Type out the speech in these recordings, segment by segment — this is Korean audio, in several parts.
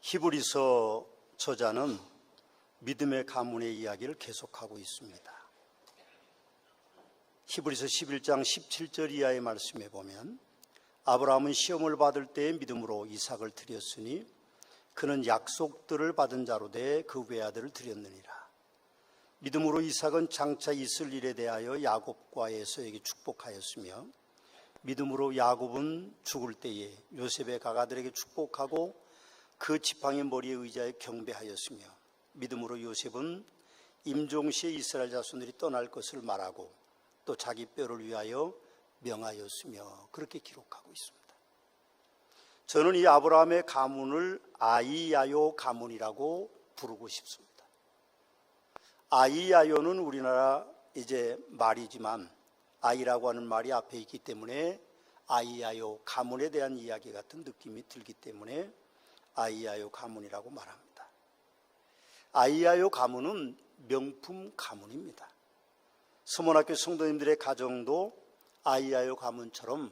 히브리서 저자는 믿음의 가문의 이야기를 계속하고 있습니다. 히브리서 11장 17절 이하의 말씀에 보면 아브라함은 시험을 받을 때에 믿음으로 이삭을 드렸으니 그는 약속들을 받은 자로 돼 그 외아들을 드렸느니라. 믿음으로 이삭은 장차 있을 일에 대하여 야곱과 에서에게 축복하였으며 믿음으로 야곱은 죽을 때에 요셉의 가가들에게 축복하고 그 지팡이 머리에 의지하여 경배하였으며 믿음으로 요셉은 임종시에 이스라엘 자손들이 떠날 것을 말하고 또 자기 뼈를 위하여 명하였으며 그렇게 기록하고 있습니다. 저는 이 아브라함의 가문을 아이야요 가문이라고 부르고 싶습니다. 아이야요는 우리나라 이제 말이지만 아이라고 하는 말이 앞에 있기 때문에 아이야요 가문에 대한 이야기 같은 느낌이 들기 때문에 아이야요 가문이라고 말합니다. 아이야요 가문은 명품 가문입니다. 서문학교 성도님들의 가정도 아이야요 가문처럼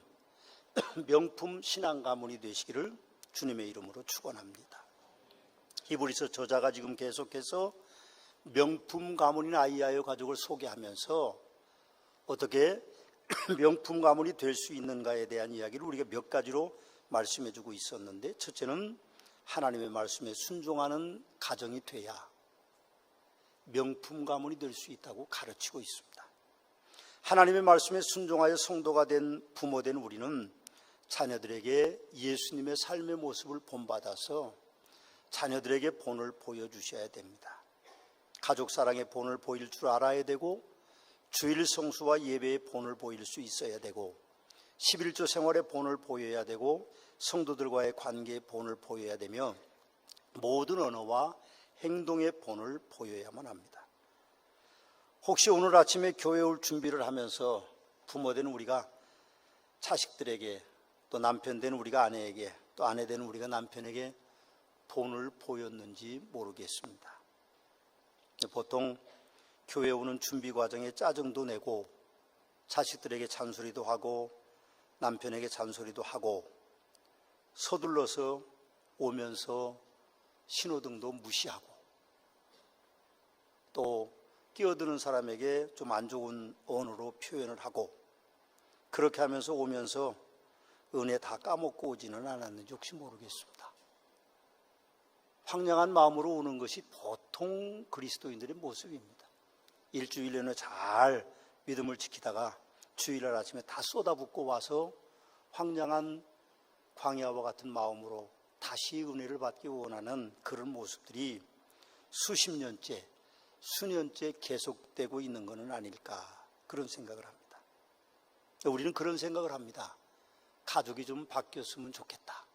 명품 신앙 가문이 되시기를 주님의 이름으로 축원합니다. 히브리서 저자가 지금 계속해서 명품 가문인 아이야요 가족을 소개하면서 어떻게 명품 가문이 될 수 있는가에 대한 이야기를 우리가 몇 가지로 말씀해 주고 있었는데, 첫째는 하나님의 말씀에 순종하는 가정이 돼야 명품 가문이 될 수 있다고 가르치고 있습니다. 하나님의 말씀에 순종하여 성도가 된 부모 된 우리는 자녀들에게 예수님의 삶의 모습을 본받아서 자녀들에게 본을 보여주셔야 됩니다. 가족 사랑의 본을 보일 줄 알아야 되고, 주일 성수와 예배의 본을 보일 수 있어야 되고, 11조 생활의 본을 보여야 되고, 성도들과의 관계의 본을 보여야 되며, 모든 언어와 행동의 본을 보여야만 합니다. 혹시 오늘 아침에 교회 올 준비를 하면서 부모 된 우리가 자식들에게, 또 남편 된 우리가 아내에게, 또 아내 된 우리가 남편에게 본을 보였는지 모르겠습니다. 보통 교회 오는 준비 과정에 짜증도 내고 자식들에게 잔소리도 하고 남편에게 잔소리도 하고 서둘러서 오면서 신호등도 무시하고 또 끼어드는 사람에게 좀 안 좋은 언어로 표현을 하고 그렇게 하면서 오면서 은혜 다 까먹고 오지는 않았는지 혹시 모르겠습니다. 황량한 마음으로 오는 것이 보통 그리스도인들의 모습입니다. 일주일 내내 잘 믿음을 지키다가 주일날 아침에 다 쏟아붓고 와서 황량한 광야와 같은 마음으로 다시 은혜를 받기 원하는 그런 모습들이 수십 년째, 수년째 계속되고 있는 것은 아닐까, 그런 생각을 합니다. 우리는 그런 생각을 합니다. 가족이 좀 바뀌었으면 좋겠다.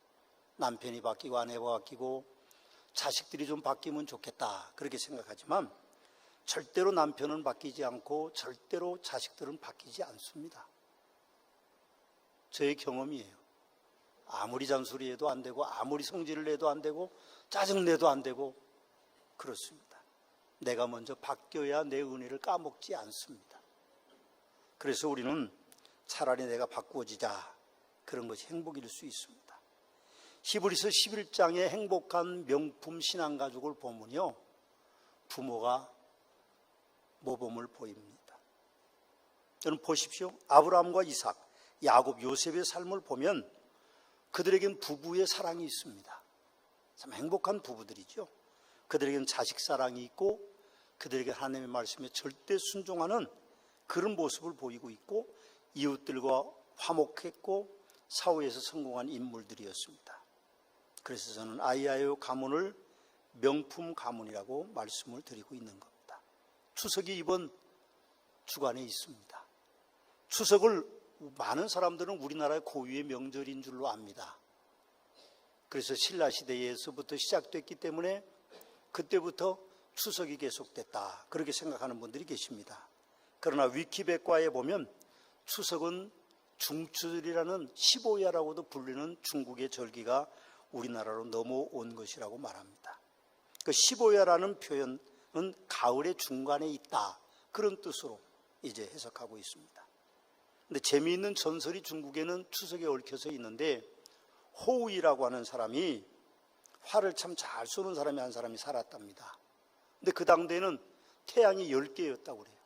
남편이 바뀌고 아내가 바뀌고 자식들이 좀 바뀌면 좋겠다, 그렇게 생각하지만 절대로 남편은 바뀌지 않고 절대로 자식들은 바뀌지 않습니다. 저의 경험이에요. 아무리 잔소리해도 안 되고 아무리 성질을 내도 안 되고 짜증내도 안 되고 그렇습니다. 내가 먼저 바뀌어야 내 은혜를 까먹지 않습니다. 그래서 우리는 차라리 내가 바꾸어지자, 그런 것이 행복일 수 있습니다. 히브리서 11장의 행복한 명품 신앙가족을 보면요, 부모가 모범을 보입니다. 여러분 보십시오. 아브라함과 이삭, 야곱, 요셉의 삶을 보면 그들에겐 부부의 사랑이 있습니다. 참 행복한 부부들이죠. 그들에겐 자식 사랑이 있고 그들에게 하나님의 말씀에 절대 순종하는 그런 모습을 보이고 있고 이웃들과 화목했고 사회에서 성공한 인물들이었습니다. 그래서 저는 아이야요 가문을 명품 가문이라고 말씀을 드리고 있는 겁니다. 추석이 이번 주간에 있습니다. 추석을 많은 사람들은 우리나라의 고유의 명절인 줄로 압니다. 그래서 신라시대에서부터 시작됐기 때문에 그때부터 추석이 계속됐다, 그렇게 생각하는 분들이 계십니다. 그러나 위키백과에 보면 추석은 중추절이라는 15야라고도 불리는 중국의 절기가 우리나라로 넘어온 것이라고 말합니다. 그 15야라는 표현은 가을의 중간에 있다, 그런 뜻으로 이제 해석하고 있습니다. 근데 재미있는 전설이 중국에는 추석에 얽혀서 있는데, 호우이라고 하는 사람이 활을 참 잘 쏘는 사람이 한 사람이 살았답니다. 근데 그 당대에는 태양이 10개였다고 그래요.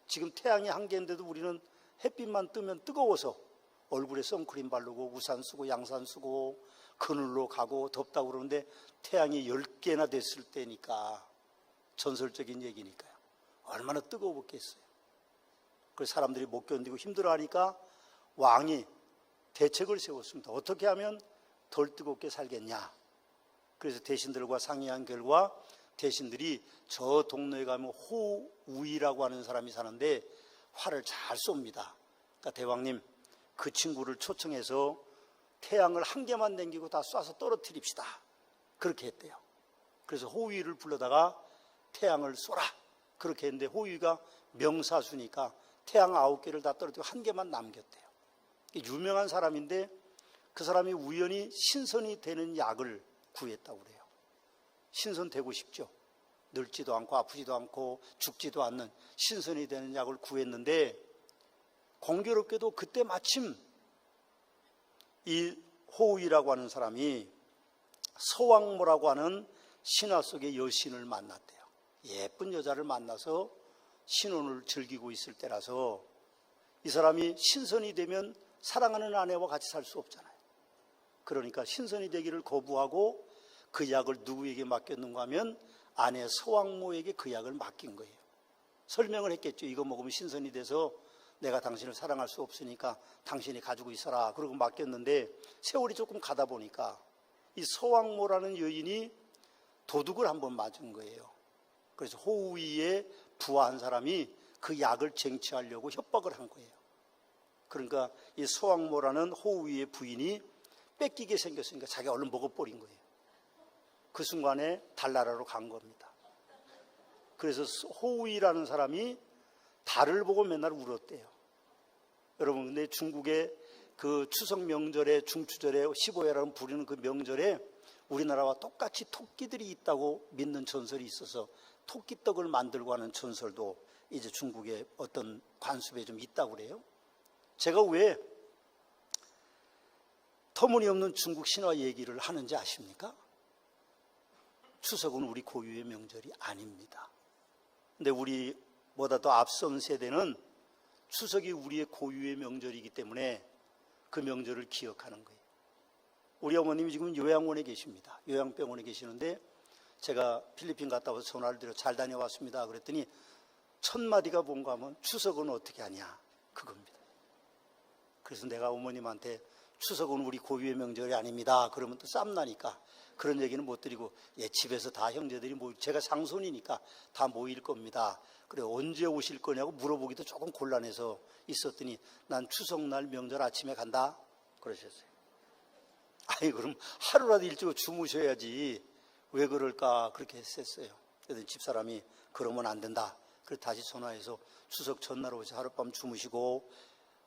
지금 태양이 1개인데도 우리는 햇빛만 뜨면 뜨거워서 얼굴에 선크림 바르고 우산 쓰고 양산 쓰고 그늘로 가고 덥다고 그러는데 태양이 10개나 됐을 때니까, 전설적인 얘기니까요. 얼마나 뜨거웠겠어요. 그래서 사람들이 못 견디고 힘들어하니까 왕이 대책을 세웠습니다. 어떻게 하면 덜 뜨겁게 살겠냐. 그래서 대신들과 상의한 결과 대신들이 저 동네에 가면 호우이라고 하는 사람이 사는데 활을 잘 쏩니다. 그러니까 대왕님, 그 친구를 초청해서 태양을 1개만 남기고 다 쏴서 떨어뜨립시다. 그렇게 했대요. 그래서 호우이를 불러다가 태양을 쏘라. 그렇게 했는데 호우이가 명사수니까 태양 9개를 다 떨어뜨리고 1개만 남겼대요. 유명한 사람인데 그 사람이 우연히 신선이 되는 약을 구했다고 그래요. 신선되고 싶죠. 늙지도 않고 아프지도 않고 죽지도 않는 신선이 되는 약을 구했는데, 공교롭게도 그때 마침 이 호우이라고 하는 사람이 서왕모라고 하는 신화 속의 여신을 만났대요. 예쁜 여자를 만나서 신혼을 즐기고 있을 때라서, 이 사람이 신선이 되면 사랑하는 아내와 같이 살 수 없잖아요. 그러니까 신선이 되기를 거부하고 그 약을 누구에게 맡겼는가 하면 아내 서왕모에게 그 약을 맡긴 거예요. 설명을 했겠죠. 이거 먹으면 신선이 돼서 내가 당신을 사랑할 수 없으니까 당신이 가지고 있어라. 그러고 맡겼는데 세월이 조금 가다 보니까 이 서왕모라는 여인이 도둑을 한번 맞은 거예요. 그래서 호우이에 부하한 사람이 그 약을 쟁취하려고 협박을 한 거예요. 그러니까 이 서왕모라는 호우이의 부인이 뺏기게 생겼으니까 자기가 얼른 먹어버린 거예요. 그 순간에 달나라로 간 겁니다. 그래서 호우이라는 사람이 달을 보고 맨날 울었대요. 여러분, 근데 중국의 그 추석 명절에, 중추절에 15회라고 부르는 그 명절에 우리나라와 똑같이 토끼들이 있다고 믿는 전설이 있어서 토끼떡을 만들고 하는 전설도 이제 중국의 어떤 관습에 좀 있다고 그래요. 제가 왜 터무니없는 중국 신화 얘기를 하는지 아십니까? 추석은 우리 고유의 명절이 아닙니다. 근데 우리보다 더 앞선 세대는 추석이 우리의 고유의 명절이기 때문에 그 명절을 기억하는 거예요. 우리 어머님이 지금 요양원에 계십니다. 요양병원에 계시는데 제가 필리핀 갔다 와서 전화를 드려 잘 다녀왔습니다. 그랬더니 첫 마디가 뭔가 하면 추석은 어떻게 하냐, 그겁니다. 그래서 내가 어머님한테 추석은 우리 고유의 명절이 아닙니다. 그러면 또 쌈나니까 그런 얘기는 못 드리고, 집에서 다 형제들이 제가 상손이니까 다 모일 겁니다. 그래, 언제 오실 거냐고 물어보기도 조금 곤란해서 있었더니 난 추석날 명절 아침에 간다 그러셨어요. 아니, 그럼 하루라도 일찍 주무셔야지 왜 그럴까 그렇게 했었어요. 그래서 집사람이 그러면 안 된다. 그래서 다시 전화해서 추석 전날 오셔서 하룻밤 주무시고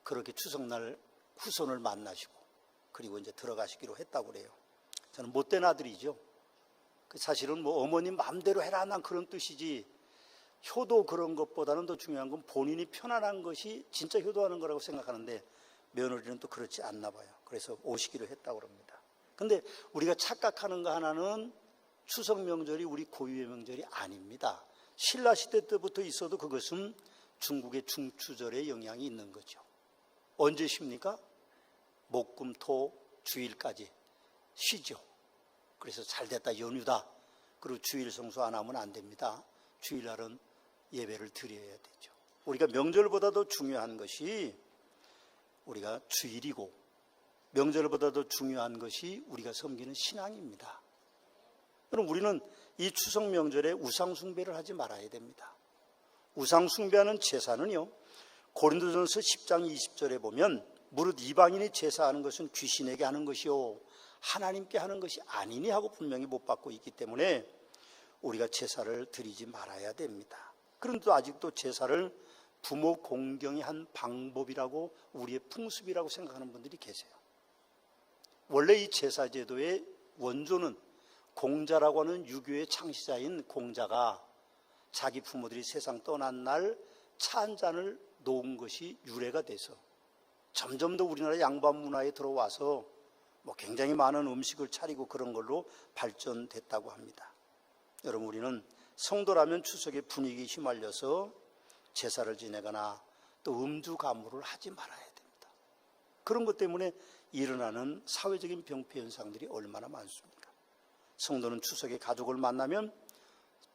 그렇게 추석날 후손을 만나시고 그리고 이제 들어가시기로 했다고 그래요. 저는 못된 아들이죠. 사실은 뭐 어머님 마음대로 해라 난 그런 뜻이지, 효도 그런 것보다는 더 중요한 건 본인이 편안한 것이 진짜 효도하는 거라고 생각하는데 며느리는 또 그렇지 않나 봐요. 그래서 오시기로 했다고 합니다. 근데 우리가 착각하는 거 하나는 추석 명절이 우리 고유의 명절이 아닙니다. 신라시대 때부터 있어도 그것은 중국의 중추절의 영향이 있는 거죠. 언제 쉽니까? 목, 금, 토, 주일까지 쉬죠. 그래서 잘됐다, 연휴다. 그리고 주일 성수 안 하면 안 됩니다. 주일날은 예배를 드려야 되죠. 우리가 명절보다 더 중요한 것이 우리가 주일이고, 명절보다 더 중요한 것이 우리가 섬기는 신앙입니다. 그럼 우리는 이 추석 명절에 우상 숭배를 하지 말아야 됩니다. 우상 숭배하는 제사는요, 고린도전서 10장 20절에 보면 무릇 이방인이 제사하는 것은 귀신에게 하는 것이요 하나님께 하는 것이 아니니 하고 분명히 못 받고 있기 때문에 우리가 제사를 드리지 말아야 됩니다. 그런데도 아직도 제사를 부모 공경의 한 방법이라고, 우리의 풍습이라고 생각하는 분들이 계세요. 원래 이 제사 제도의 원조는 공자라고 하는 유교의 창시자인 공자가 자기 부모들이 세상 떠난 날 차 한 잔을 놓은 것이 유래가 돼서 점점 더 우리나라 양반 문화에 들어와서 굉장히 많은 음식을 차리고 그런 걸로 발전됐다고 합니다. 여러분, 우리는 성도라면 추석의 분위기에 휘말려서 제사를 지내거나 또 음주 가무를 하지 말아야 됩니다. 그런 것 때문에 일어나는 사회적인 병폐 현상들이 얼마나 많습니까? 성도는 추석에 가족을 만나면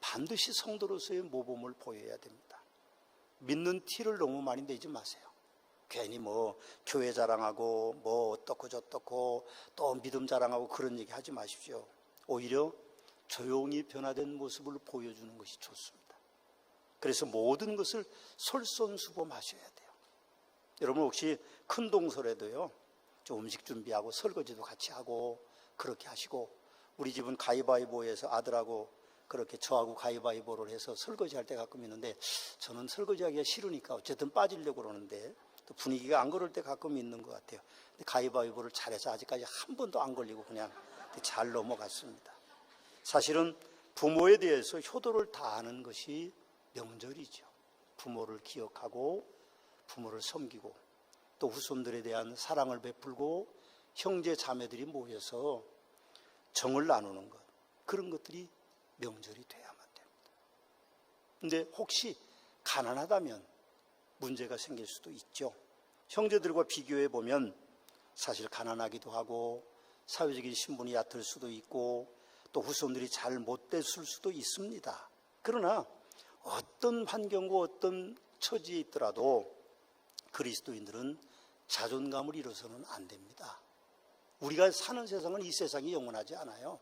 반드시 성도로서의 모범을 보여야 됩니다. 믿는 티를 너무 많이 내지 마세요. 괜히 교회 자랑하고 어떻고 저떻고 또 믿음 자랑하고 그런 얘기 하지 마십시오. 오히려 조용히 변화된 모습을 보여주는 것이 좋습니다. 그래서 모든 것을 솔선수범하셔야 돼요. 여러분, 혹시 큰 동설에도요, 좀 음식 준비하고 설거지도 같이 하고 그렇게 하시고, 우리 집은 가위바위보에서 아들하고 그렇게 저하고 가위바위보를 해서 설거지할 때 가끔 있는데, 저는 설거지하기가 싫으니까 어쨌든 빠지려고 그러는데 또 분위기가 안 그럴 때 가끔 있는 것 같아요. 근데 가위바위보를 잘해서 아직까지 한 번도 안 걸리고 그냥 잘 넘어갔습니다. 사실은 부모에 대해서 효도를 다하는 것이 명절이죠. 부모를 기억하고 부모를 섬기고 또 후손들에 대한 사랑을 베풀고 형제 자매들이 모여서 정을 나누는 것, 그런 것들이 명절이 돼야만 됩니다. 근데 혹시 가난하다면 문제가 생길 수도 있죠. 형제들과 비교해 보면 사실 가난하기도 하고 사회적인 신분이 얕을 수도 있고 또 후손들이 잘 못 됐을 수도 있습니다. 그러나 어떤 환경과 어떤 처지에 있더라도 그리스도인들은 자존감을 잃어서는 안 됩니다. 우리가 사는 세상은 이 세상이 영원하지 않아요.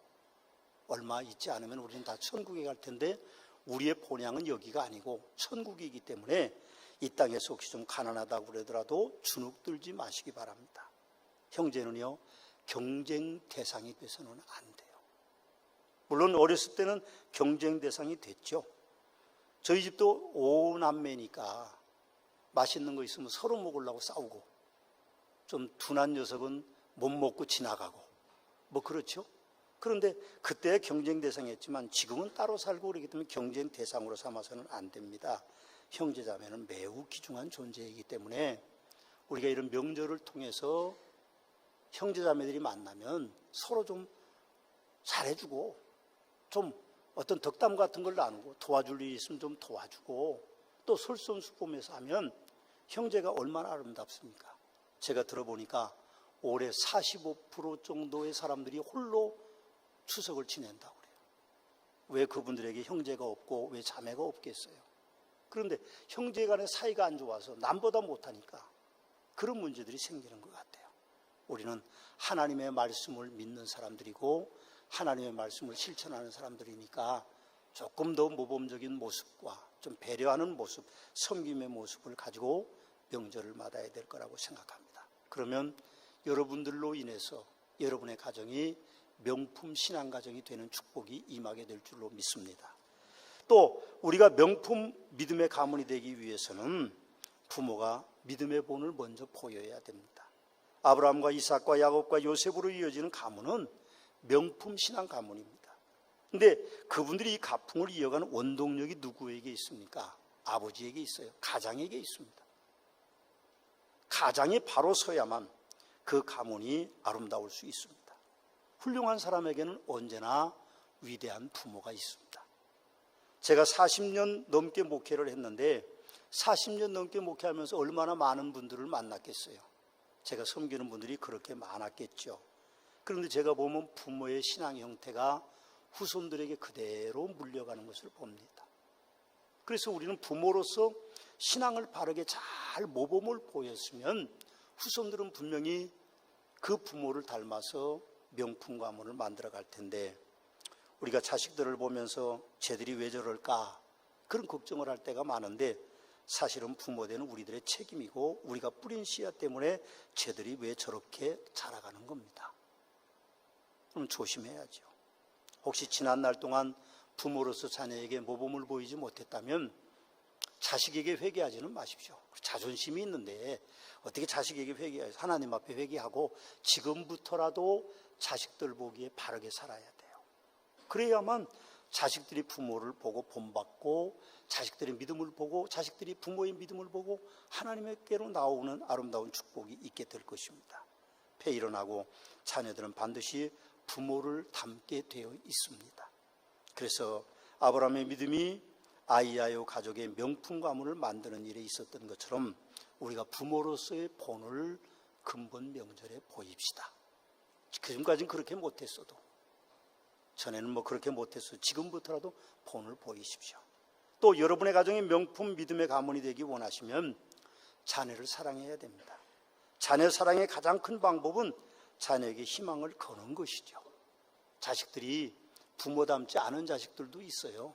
얼마 있지 않으면 우리는 다 천국에 갈 텐데 우리의 본향은 여기가 아니고 천국이기 때문에 이 땅에서 혹시 좀 가난하다고 그러더라도 주눅 들지 마시기 바랍니다. 형제는요, 경쟁 대상이 돼서는 안 돼요. 물론 어렸을 때는 경쟁 대상이 됐죠. 저희 집도 5남매니까 맛있는 거 있으면 서로 먹으려고 싸우고, 좀 둔한 녀석은 못 먹고 지나가고 그렇죠. 그런데 그때 경쟁 대상이었지만 지금은 따로 살고 그러기 때문에 경쟁 대상으로 삼아서는 안 됩니다. 형제자매는 매우 귀중한 존재이기 때문에 우리가 이런 명절을 통해서 형제자매들이 만나면 서로 좀 잘해주고 좀 어떤 덕담 같은 걸 나누고 도와줄 일이 있으면 좀 도와주고 또 솔선수범해서 하면 형제가 얼마나 아름답습니까? 제가 들어보니까 올해 45% 정도의 사람들이 홀로 추석을 지낸다고 그래요. 왜 그분들에게 형제가 없고 왜 자매가 없겠어요? 그런데 형제 간의 사이가 안 좋아서 남보다 못하니까 그런 문제들이 생기는 것 같아요. 우리는 하나님의 말씀을 믿는 사람들이고 하나님의 말씀을 실천하는 사람들이니까 조금 더 모범적인 모습과 좀 배려하는 모습, 섬김의 모습을 가지고 명절을 맞아야 될 거라고 생각합니다. 그러면 여러분들로 인해서 여러분의 가정이 명품 신앙가정이 되는 축복이 임하게 될 줄로 믿습니다. 또 우리가 명품 믿음의 가문이 되기 위해서는 부모가 믿음의 본을 먼저 보여야 됩니다. 아브라함과 이삭과 야곱과 요셉으로 이어지는 가문은 명품 신앙 가문입니다. 그런데 그분들이 이 가풍을 이어가는 원동력이 누구에게 있습니까? 아버지에게 있어요. 가장에게 있습니다. 가장이 바로 서야만 그 가문이 아름다울 수 있습니다. 훌륭한 사람에게는 언제나 위대한 부모가 있습니다. 제가 40년 넘게 목회를 했는데 40년 넘게 목회하면서 얼마나 많은 분들을 만났겠어요. 제가 섬기는 분들이 그렇게 많았겠죠. 그런데 제가 보면 부모의 신앙 형태가 후손들에게 그대로 물려가는 것을 봅니다. 그래서 우리는 부모로서 신앙을 바르게 잘 모범을 보였으면 후손들은 분명히 그 부모를 닮아서 명품 가문을 만들어 갈 텐데 우리가 자식들을 보면서 쟤들이 왜 저럴까 그런 걱정을 할 때가 많은데 사실은 부모되는 우리들의 책임이고 우리가 뿌린 씨앗 때문에 쟤들이 왜 저렇게 자라가는 겁니다. 그럼 조심해야죠. 혹시 지난 날 동안 부모로서 자녀에게 모범을 보이지 못했다면 자식에게 회개하지는 마십시오. 자존심이 있는데 어떻게 자식에게 회개해요? 하나님 앞에 회개하고 지금부터라도 자식들 보기에 바르게 살아야 돼요. 그래야만 자식들이 부모를 보고 본받고 자식들의 믿음을 보고 자식들이 부모의 믿음을 보고 하나님께로 나오는 아름다운 축복이 있게 될 것입니다. 일어나고 자녀들은 반드시 부모를 닮게 되어 있습니다. 그래서 아브라함의 믿음이 아이야요 가족의 명품 가문을 만드는 일에 있었던 것처럼 우리가 부모로서의 본을 근본 명절에 보입시다. 지금까지는 그렇게 못했어도, 전에는 뭐 그렇게 못했어도 지금부터라도 본을 보이십시오. 또 여러분의 가정이 명품 믿음의 가문이 되기 원하시면 자녀를 사랑해야 됩니다. 자녀 사랑의 가장 큰 방법은 자녀에게 희망을 거는 것이죠. 자식들이 부모 닮지 않은 자식들도 있어요.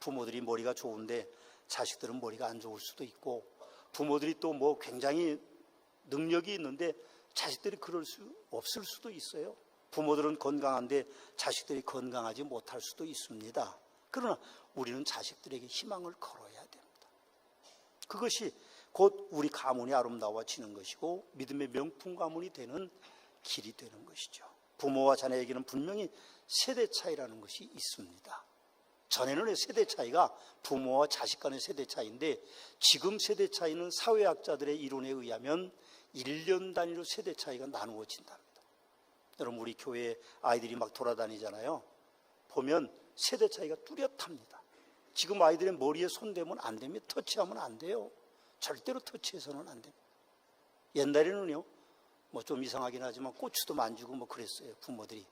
부모들이 머리가 좋은데 자식들은 머리가 안 좋을 수도 있고, 부모들이 또 뭐 굉장히 능력이 있는데 자식들이 그럴 수 없을 수도 있어요. 부모들은 건강한데 자식들이 건강하지 못할 수도 있습니다. 그러나 우리는 자식들에게 희망을 걸어야 됩니다. 그것이 곧 우리 가문이 아름다워지는 것이고 믿음의 명품 가문이 되는 길이 되는 것이죠. 부모와 자녀에게는 분명히 세대 차이라는 것이 있습니다. 전에는 세대 차이가 부모와 자식 간의 세대 차이인데, 지금 세대 차이는 사회학자들의 이론에 의하면 1년 단위로 세대 차이가 나누어진답니다. 여러분, 우리 교회에 아이들이 막 돌아다니잖아요. 보면 세대 차이가 뚜렷합니다. 지금 아이들의 머리에 손대면 안 됩니다. 터치하면 안 돼요. 절대로 터치해서는 안 됩니다. 옛날에는요, 뭐 좀 이상하긴 하지만 고추도 만지고 뭐 그랬어요, 부모들이.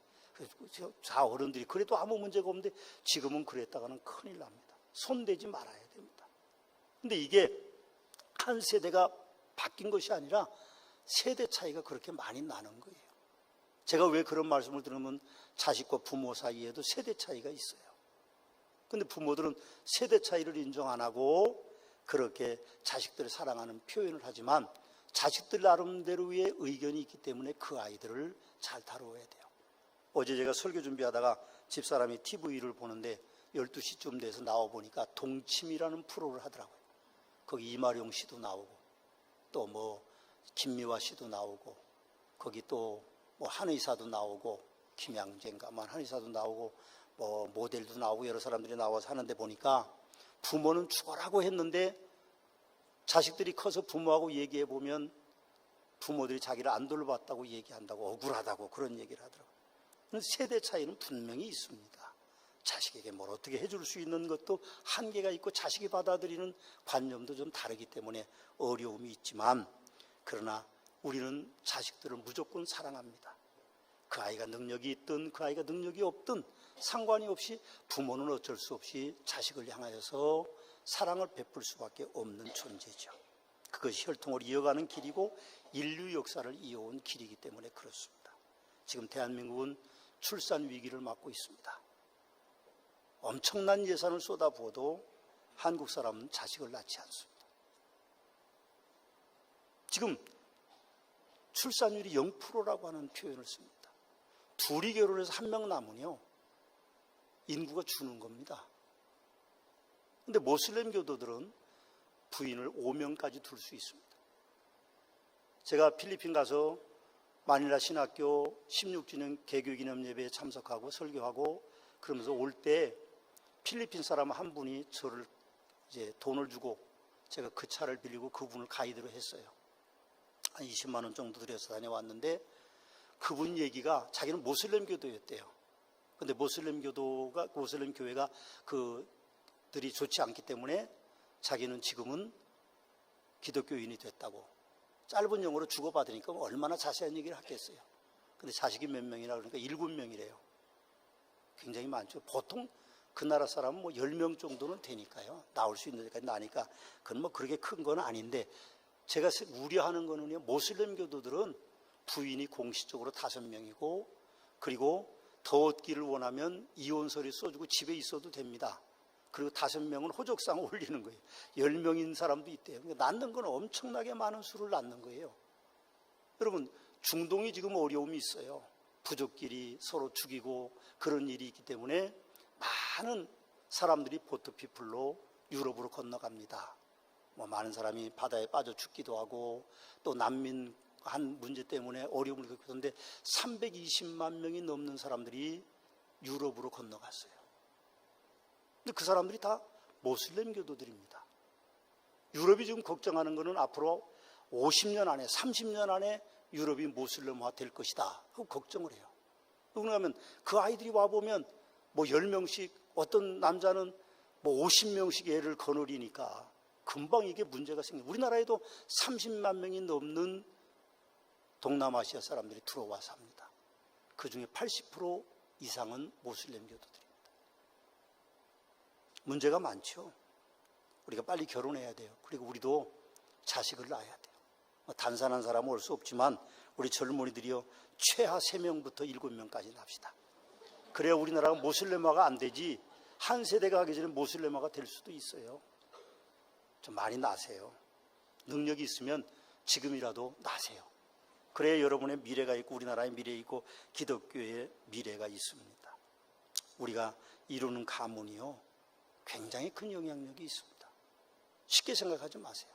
다 어른들이. 그래도 아무 문제가 없는데 지금은 그랬다가는 큰일 납니다. 손대지 말아야 됩니다. 근데 이게 한 세대가 바뀐 것이 아니라 세대 차이가 그렇게 많이 나는 거예요. 제가 왜 그런 말씀을 들으면 자식과 부모 사이에도 세대 차이가 있어요. 근데 부모들은 세대 차이를 인정 안 하고 그렇게 자식들을 사랑하는 표현을 하지만 자식들 나름대로의 의견이 있기 때문에 그 아이들을 잘 다루어야 돼요. 어제 제가 설교 준비하다가 집사람이 TV를 보는데 12시쯤 돼서 나와보니까 동침이라는 프로를 하더라고요. 거기 이마룡 씨도 나오고 또 뭐 김미화 씨도 나오고 거기 또 뭐 한의사도 나오고 김양재인가 한의사도 나오고 뭐 모델도 나오고 여러 사람들이 나와서 하는데 보니까 부모는 죽어라고 했는데 자식들이 커서 부모하고 얘기해 보면 부모들이 자기를 안 돌봤다고 얘기한다고, 억울하다고 그런 얘기를 하더라고요. 세대 차이는 분명히 있습니다. 자식에게 뭘 어떻게 해줄 수 있는 것도 한계가 있고 자식이 받아들이는 관념도 좀 다르기 때문에 어려움이 있지만, 그러나 우리는 자식들을 무조건 사랑합니다. 그 아이가 능력이 있든 그 아이가 능력이 없든 상관이 없이 부모는 어쩔 수 없이 자식을 향하여서 사랑을 베풀 수밖에 없는 존재죠. 그것이 혈통을 이어가는 길이고 인류 역사를 이어온 길이기 때문에 그렇습니다. 지금 대한민국은 출산 위기를 맞고 있습니다. 엄청난 예산을 쏟아부어도 한국 사람은 자식을 낳지 않습니다. 지금 출산율이 0%라고 하는 표현을 씁니다. 둘이 결혼해서 한 명 남으면요, 인구가 주는 겁니다. 근데 모슬렘 교도들은 부인을 5명까지 둘 수 있습니다. 제가 필리핀 가서 마닐라 신학교 16주년 개교기념 예배에 참석하고 설교하고 그러면서 올 때 필리핀 사람 한 분이 저를 이제 돈을 주고 제가 그 차를 빌리고 그분을 가이드로 했어요. 한 20만 원 정도 들여서 다녀왔는데 그분 얘기가 자기는 모슬렘 교도였대요. 근데 모슬렘 교회가 그들이 좋지 않기 때문에 자기는 지금은 기독교인이 됐다고 짧은 영어로 주고받으니까 얼마나 자세한 얘기를 하겠어요. 근데 자식이 몇 명이라 그러니까 7명이래요. 굉장히 많죠. 보통 그 나라 사람은 뭐 10명 정도는 되니까요. 나올 수 있는 데까지 나니까 그건 뭐 그렇게 큰 건 아닌데, 제가 우려하는 거는요, 모슬렘 교도들은 부인이 공식적으로 5명이고 그리고 더 얻기를 원하면 이혼서류 써주고 집에 있어도 됩니다. 그리고 5명은 호적상 올리는 거예요. 10명인 사람도 있대요. 그러니까 낳는 건 엄청나게 많은 수를 낳는 거예요. 여러분, 중동이 지금 어려움이 있어요. 부족끼리 서로 죽이고 그런 일이 있기 때문에 많은 사람들이 보트피플로 유럽으로 건너갑니다. 뭐 많은 사람이 바다에 빠져 죽기도 하고 또 난민 한 문제 때문에 어려움을 겪고 있는데 320만 명이 넘는 사람들이 유럽으로 건너갔어요. 근데 그 사람들이 다 모슬렘 교도들입니다. 유럽이 지금 걱정하는 것은 앞으로 50년 안에 30년 안에 유럽이 모슬렘화 될 것이다 하고 걱정을 해요. 그러면 그 아이들이 와보면 뭐 10명씩, 어떤 남자는 뭐 50명씩 애를 거느리니까 금방 이게 문제가 생겨요. 우리나라에도 30만 명이 넘는 동남아시아 사람들이 들어와 삽니다. 그중에 80% 이상은 모슬렘교도들입니다. 문제가 많죠. 우리가 빨리 결혼해야 돼요. 그리고 우리도 자식을 낳아야 돼요. 단산한 사람은 올 수 없지만 우리 젊은이들이요, 최하 3명부터 7명까지 납시다. 그래야 우리나라가 모슬렘화가 안 되지, 한 세대가 가기 전에 모슬렘화가 될 수도 있어요. 좀 많이 나세요. 능력이 있으면 지금이라도 나세요. 그래야 여러분의 미래가 있고 우리나라의 미래가 있고 기독교의 미래가 있습니다. 우리가 이루는 가문이요, 굉장히 큰 영향력이 있습니다. 쉽게 생각하지 마세요.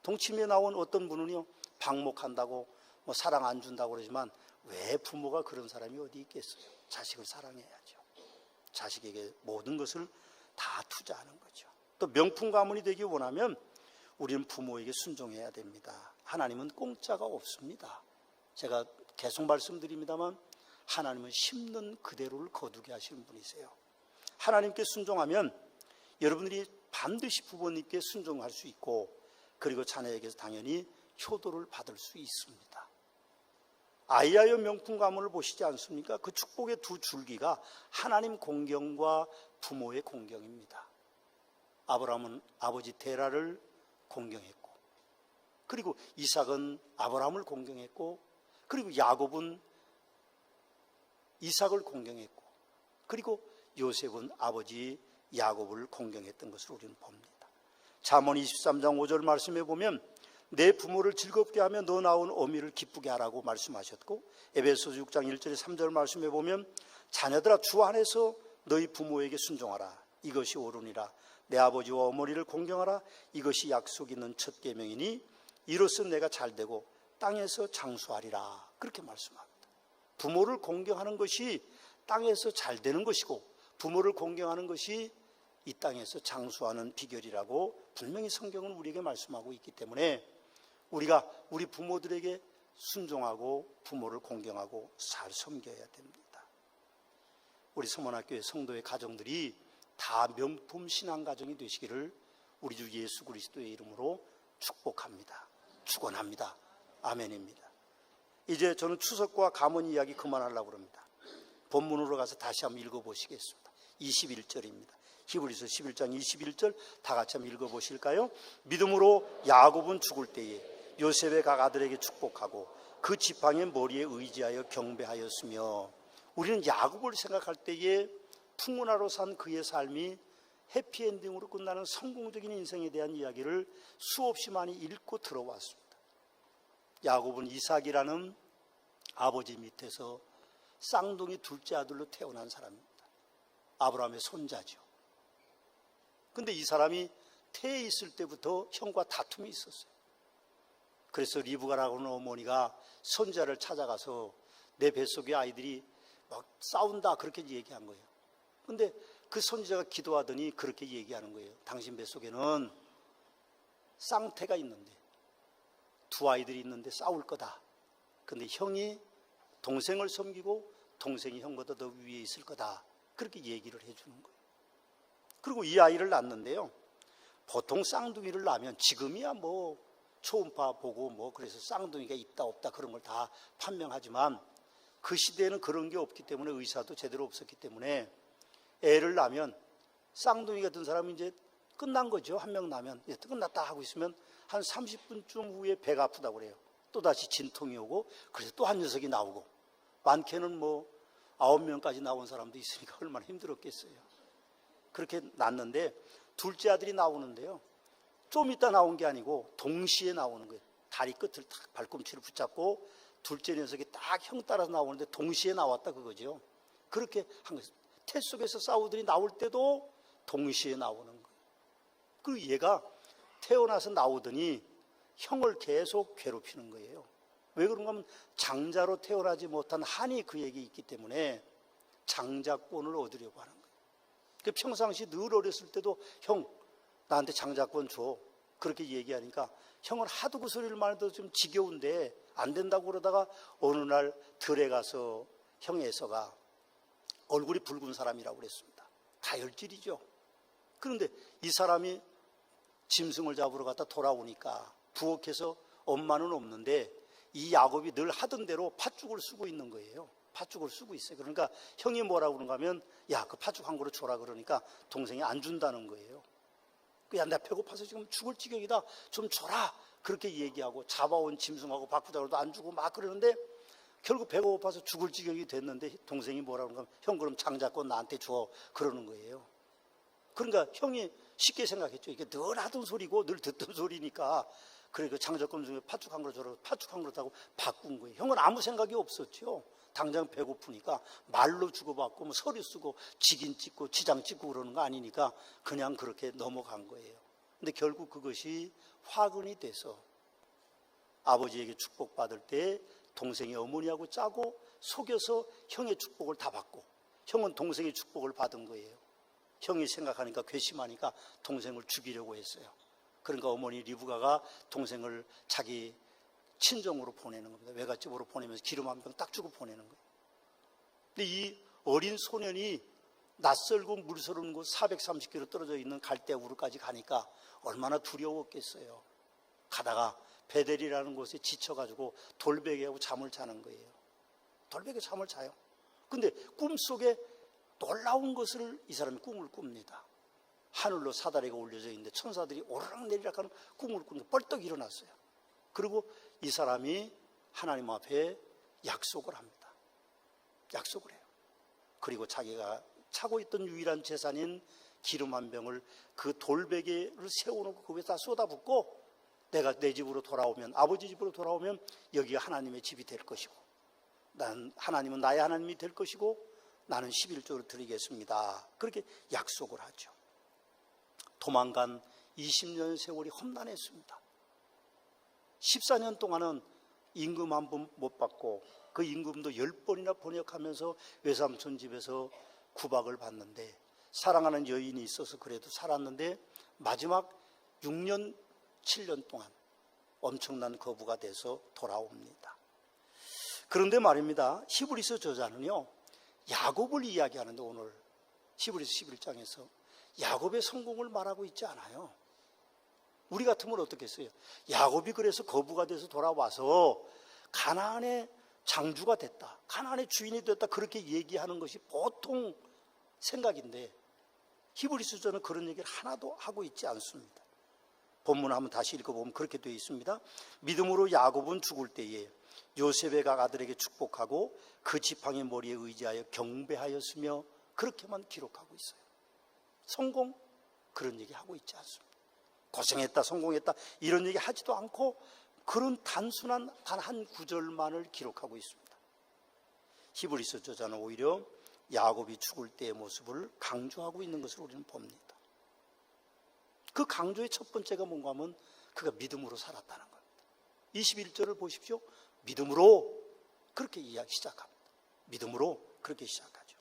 동치미에 나온 어떤 분은요, 방목한다고 뭐 사랑 안 준다고 그러지만 왜 부모가 그런 사람이 어디 있겠어요? 자식을 사랑해야죠. 자식에게 모든 것을 다 투자하는 거죠. 또 명품 가문이 되기 원하면 우리는 부모에게 순종해야 됩니다. 하나님은 공짜가 없습니다. 제가 계속 말씀드립니다만 하나님은 심는 그대로를 거두게 하시는 분이세요. 하나님께 순종하면 여러분들이 반드시 부모님께 순종할 수 있고, 그리고 자녀에게서 당연히 효도를 받을 수 있습니다. 아이야의 명품 가문을 보시지 않습니까? 그 축복의 두 줄기가 하나님 공경과 부모의 공경입니다. 아브라함은 아버지 데라를 공경했고, 그리고 이삭은 아브라함을 공경했고, 그리고 야곱은 이삭을 공경했고, 그리고 요셉은 아버지 야곱을 공경했던 것을 우리는 봅니다. 잠언 23장 5절 말씀에 보면 내 부모를 즐겁게 하며 너 낳은 어미를 기쁘게 하라고 말씀하셨고, 에베소서 6장 1절에 3절 말씀에 보면 자녀들아 주 안에서 너희 부모에게 순종하라. 이것이 옳으니라. 내 아버지와 어머니를 공경하라. 이것이 약속 있는 첫 계명이니 이로써 내가 잘되고 땅에서 장수하리라. 그렇게 말씀합니다. 부모를 공경하는 것이 땅에서 잘되는 것이고, 부모를 공경하는 것이 이 땅에서 장수하는 비결이라고 분명히 성경은 우리에게 말씀하고 있기 때문에 우리가 우리 부모들에게 순종하고 부모를 공경하고 잘 섬겨야 됩니다. 우리 서문학교의 성도의 가정들이 다 명품 신앙 가정이 되시기를 우리 주 예수 그리스도의 이름으로 축복합니다. 축원합니다. 아멘입니다. 이제 저는 추석과 가문 이야기 그만하려고 합니다. 본문으로 가서 다시 한번 읽어보시겠습니다. 21절입니다. 히브리서 11장 21절 다 같이 한번 읽어보실까요? 믿음으로 야곱은 죽을 때에 요셉의 각 아들에게 축복하고 그 지팡이의 머리에 의지하여 경배하였으며, 우리는 야곱을 생각할 때에 풍운하로 산 그의 삶이 해피엔딩으로 끝나는 성공적인 인생에 대한 이야기를 수없이 많이 읽고 들어왔습니다. 야곱은 이삭이라는 아버지 밑에서 쌍둥이 둘째 아들로 태어난 사람입니다. 아브라함의 손자죠. 근데 이 사람이 태에 있을 때부터 형과 다툼이 있었어요. 그래서 리브가라고 하는 어머니가 손자를 찾아가서 내 뱃속의 아이들이 막 싸운다 그렇게 얘기한 거예요. 근데 그 손자가 기도하더니 그렇게 얘기하는 거예요. 당신 뱃속에는 쌍태가 있는데, 두 아이들이 있는데 싸울 거다. 근데 형이 동생을 섬기고 동생이 형보다 더 위에 있을 거다. 그렇게 얘기를 해주는 거예요. 그리고 이 아이를 낳는데요, 보통 쌍둥이를 낳으면 지금이야 뭐 초음파 보고 뭐 그래서 쌍둥이가 있다 없다 그런 걸 다 판명하지만 그 시대에는 그런 게 없기 때문에, 의사도 제대로 없었기 때문에 애를 낳으면 쌍둥이 같은 사람은 이제 끝난 거죠. 한 명 낳으면 끝났다 하고 있으면 한 30분쯤 후에 배가 아프다고 그래요. 또다시 진통이 오고, 그래서 또 한 녀석이 나오고, 많게는 뭐 9명까지 나온 사람도 있으니까 얼마나 힘들었겠어요. 그렇게 낳는데 둘째 아들이 나오는데요, 좀 있다 나온 게 아니고 동시에 나오는 거예요. 다리 끝을 딱 발꿈치를 붙잡고 둘째 녀석이 딱 형 따라서 나오는데 동시에 나왔다 그거죠. 그렇게 한 거예요. 태 속에서 싸우더니 나올 때도 동시에 나오는 거예요. 그 얘가 태어나서 나오더니 형을 계속 괴롭히는 거예요. 왜 그런가 하면 장자로 태어나지 못한 한이 그에게 있기 때문에 장자권을 얻으려고 하는 거예요. 평상시 늘 어렸을 때도 형 나한테 장자권 줘 그렇게 얘기하니까 형은 하도 그 소리를 말해도 좀 지겨운데 안 된다고 그러다가 어느 날 들에 가서 형에서가 얼굴이 붉은 사람이라고 그랬습니다. 다혈질이죠. 그런데 이 사람이 짐승을 잡으러 갔다 돌아오니까 부엌에서 엄마는 없는데 이 야곱이 늘 하던 대로 팥죽을 쓰고 있는 거예요. 팥죽을 쓰고 있어요. 그러니까 형이 뭐라고 그런가 하면 야, 그 팥죽 한 그릇 줘라 그러니까 동생이 안 준다는 거예요. 야, 나 배고파서 지금 죽을 지경이다. 좀 줘라. 그렇게 얘기하고 잡아온 짐승하고 바꾸자고도 안 주고 막 그러는데 결국 배가 고파서 죽을 지경이 됐는데 동생이 뭐라고 그런가 하면 형 그럼 장자권 나한테 줘. 그러는 거예요. 그러니까 형이 쉽게 생각했죠. 이게 늘 하던 소리고 늘 듣던 소리니까 그래 그 장자권 중에 팥죽 한 그릇 줘라. 팥죽 한 그릇 하고 바꾼 거예요. 형은 아무 생각이 없었죠. 당장 배고프니까 말로 주고받고 뭐 서류 쓰고 직인 찍고 지장 찍고 그러는 거 아니니까 그냥 그렇게 넘어간 거예요. 근데 결국 그것이 화근이 돼서 아버지에게 축복받을 때 동생이 어머니하고 짜고 속여서 형의 축복을 다 받고 형은 동생의 축복을 받은 거예요. 형이 생각하니까 괘씸하니까 동생을 죽이려고 했어요. 그러니까 어머니 리브가가 동생을 자기 친정으로 보내는 겁니다. 외갓집으로 보내면서 기름 한 병 딱 주고 보내는 거예요. 근데 이 어린 소년이 낯설고 물서른 곳 430km 떨어져 있는 갈대우르까지 가니까 얼마나 두려웠겠어요. 가다가 베델이라는 곳에 지쳐가지고 돌베개하고 잠을 자는 거예요. 돌베개 잠을 자요. 근데 꿈속에 놀라운 것을 이 사람이 꿈을 꿉니다. 하늘로 사다리가 올려져 있는데 천사들이 오르락내리락 하는 꿈을 꾸는데 벌떡 일어났어요. 그리고 이 사람이 하나님 앞에 약속을 합니다. 약속을 해요. 그리고 자기가 차고 있던 유일한 재산인 기름 한 병을 그 돌베개를 세워놓고 그 위에다 쏟아붓고 내가 내 집으로 돌아오면 아버지 집으로 돌아오면 여기가 하나님의 집이 될 것이고 하나님은 나의 하나님이 될 것이고 나는 11조를 드리겠습니다. 그렇게 약속을 하죠. 도망간 20년 세월이 험난했습니다. 14년 동안은 임금 한 번 못 받고 그 임금도 10번이나 번역하면서 외삼촌 집에서 구박을 받는데 사랑하는 여인이 있어서 그래도 살았는데 마지막 6년 7년 동안 엄청난 거부가 돼서 돌아옵니다. 그런데 말입니다. 히브리서 저자는요 야곱을 이야기하는데 오늘 히브리서 11장에서 야곱의 성공을 말하고 있지 않아요. 우리 같으면 어떻겠어요? 야곱이 그래서 거부가 돼서 돌아와서 가나안의 장주가 됐다, 가나안의 주인이 됐다, 그렇게 얘기하는 것이 보통 생각인데 히브리서저는 그런 얘기를 하나도 하고 있지 않습니다. 본문을 한번 다시 읽어보면 그렇게 되어 있습니다. 믿음으로 야곱은 죽을 때에 요셉의 각 아들에게 축복하고 그 지팡이 머리에 의지하여 경배하였으며 그렇게만 기록하고 있어요. 성공? 그런 얘기 하고 있지 않습니다. 고생했다, 성공했다 이런 얘기 하지도 않고 그런 단순한 단 한 구절만을 기록하고 있습니다. 히브리서 저자는 오히려 야곱이 죽을 때의 모습을 강조하고 있는 것을 우리는 봅니다. 그 강조의 첫 번째가 뭔가 하면 그가 믿음으로 살았다는 겁니다. 21절을 보십시오. 믿음으로 그렇게 이야기 시작합니다. 믿음으로 그렇게 시작하죠.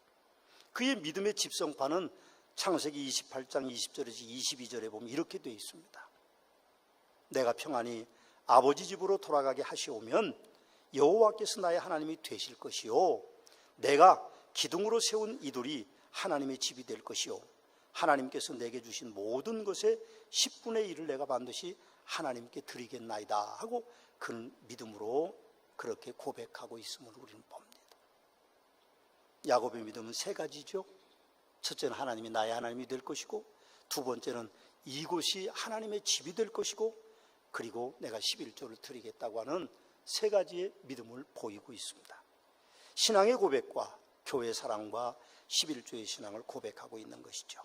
그의 믿음의 집성판은 창세기 28장 20절에서 22절에 보면 이렇게 되어 있습니다. 내가 평안히 아버지 집으로 돌아가게 하시오면 여호와께서 나의 하나님이 되실 것이요 내가 기둥으로 세운 이들이 하나님의 집이 될 것이요 하나님께서 내게 주신 모든 것의 10분의 1을 내가 반드시 하나님께 드리겠나이다 하고 그는 믿음으로 그렇게 고백하고 있음을 우리는 봅니다. 야곱의 믿음은 세 가지죠. 첫째는 하나님이 나의 하나님이 될 것이고, 두 번째는 이곳이 하나님의 집이 될 것이고, 그리고 내가 11조를 드리겠다고 하는 세 가지의 믿음을 보이고 있습니다. 신앙의 고백과 교회 사랑과 11조의 신앙을 고백하고 있는 것이죠.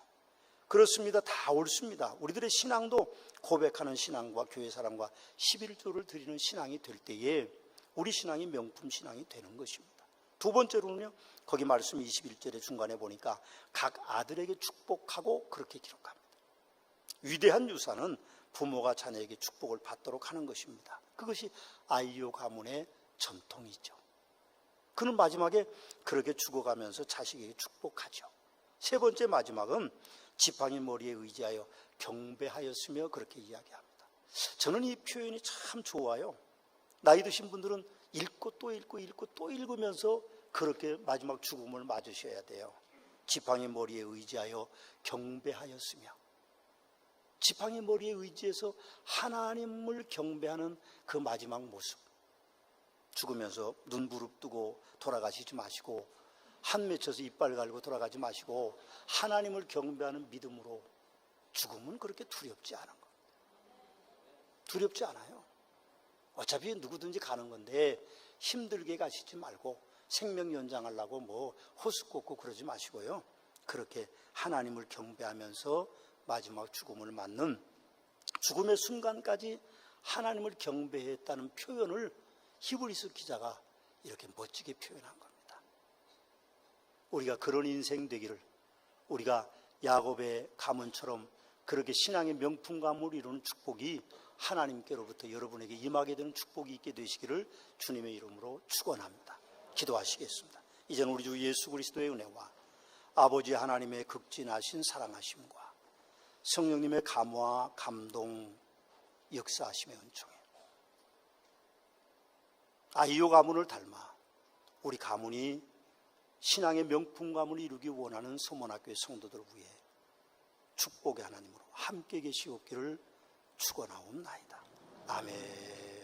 그렇습니다. 다 옳습니다. 우리들의 신앙도 고백하는 신앙과 교회 사랑과 11조를 드리는 신앙이 될 때에 우리 신앙이 명품 신앙이 되는 것입니다. 두 번째로는요, 거기 말씀 21절의 중간에 보니까 각 아들에게 축복하고 그렇게 기록합니다. 위대한 유산은 부모가 자녀에게 축복을 받도록 하는 것입니다. 그것이 아이유 가문의 전통이죠. 그는 마지막에 그렇게 죽어가면서 자식에게 축복하죠. 세 번째 마지막은 지팡이 머리에 의지하여 경배하였으며 그렇게 이야기합니다. 저는 이 표현이 참 좋아요. 나이 드신 분들은 읽고 또 읽고 읽고 또 읽으면서 그렇게 마지막 죽음을 맞으셔야 돼요. 지팡이 머리에 의지하여 경배하였으며, 지팡이 머리에 의지해서 하나님을 경배하는 그 마지막 모습. 죽으면서 눈 부릅뜨고 돌아가시지 마시고, 한 맺혀서 이빨 갈고 돌아가지 마시고, 하나님을 경배하는 믿음으로 죽음은 그렇게 두렵지 않은 것. 두렵지 않아요. 어차피 누구든지 가는 건데 힘들게 가시지 말고 생명 연장하려고 뭐 호수 꽂고 그러지 마시고요. 그렇게 하나님을 경배하면서 마지막 죽음을 맞는, 죽음의 순간까지 하나님을 경배했다는 표현을 히브리서 기자가 이렇게 멋지게 표현한 겁니다. 우리가 그런 인생 되기를, 우리가 야곱의 가문처럼 그렇게 신앙의 명품 가문을 이루는 축복이 하나님께로부터 여러분에게 임하게 되는 축복이 있게 되시기를 주님의 이름으로 축원합니다. 기도하시겠습니다. 이제는 우리 주 예수 그리스도의 은혜와 아버지 하나님의 극진하신 사랑하심과 성령님의 감화 감동 역사하심의 은총에 아이요 가문을 닮아 우리 가문이 신앙의 명품 가문을 이루기 원하는 서문학교의 성도들을 위해 축복의 하나님으로 함께 계시옵기를 축원하옵나이다. 아멘.